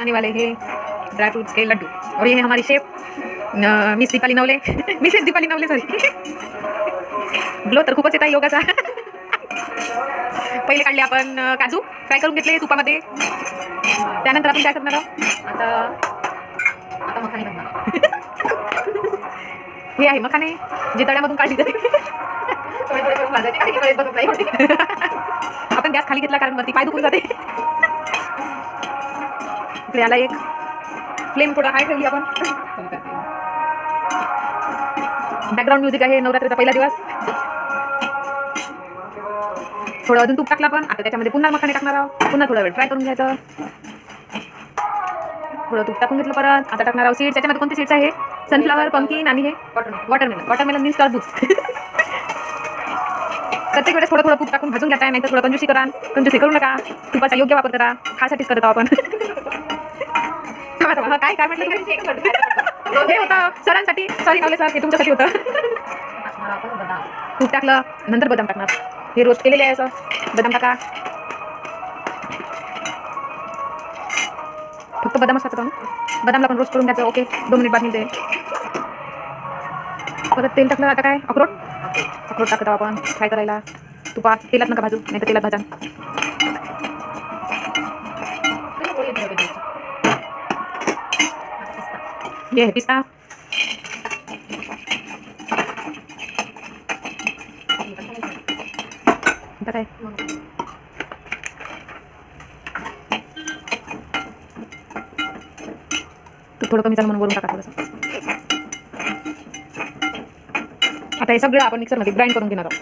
आने वाले हैं ड्राई फ्रूट्स के लड्डू और ये है हमारी chef miss Deepali Navale Mrs Deepali Navale sorry glow तर खूपच येत आहे योगाचा. पहिले काढले आपण काजू फ्राय करून घेतले तुपामध्ये. त्यानंतर आपण काय करणार आहोत आता मखाने बनवणार. हे आहे मखाने जे तळ्यामधून काढली जाते. आपण गॅस खाली घेतला कारण वरती पाय दुखून जाते. इकडे आला एक फ्लेम थोडा हाय ठेवली आपण. बॅकग्राऊंड म्युझिक आहे नवरात्रीचा पहिला दिवस. थोडं अजून तूप टाकलं आपण. आता त्याच्यामध्ये पुन्हा मखाने टाकणार आहोत. पुन्हा थोडा वेळ फ्राय करून घ्यायचं. थोडं तूप टाकून घेतलं परत. आता टाकणार आहोत सीड्स. त्याच्यामध्ये कोणते सीड्स आहे सनफ्लावर पंपकिन आणि हे वॉटरमेलन मीन्स टरबूज. प्रत्येक वेळेस थोडं थोडं तूप टाकून भाजून घ्यायचं आहे. नाही तर थोडं कंजूसी करा. कंजूसी करू नका. तुपाचा योग्य वापर करा. खासाठीच करत आहोत आपण. काय काय म्हटलं हे होतं सरांसाठी. सॉरी नवले सर हे तुमच्यासाठी होतं. तूप टाकलं नंतर बदाम टाकणार. हे रोस्ट केलेले आहे असं. बदाम टाका. फक्त बदामच टाकतो. बदामला पण रोस्ट करून घ्यायचं. ओके 2 मिनिट बाद मिळते. परत तेल टाकलं. आता काय अक्रोड टाकत आहोत आपण फ्राय करायला. तुपात तेलात नका भाजू नाही तर तेलात भाजा. ये है पिस्ता. आता काय थोडं कमी झालं म्हणून वरून टाका थोडंसं. आता हे सगळं आपण मिक्सरमध्ये ग्राइंड करून घेणार आहोत.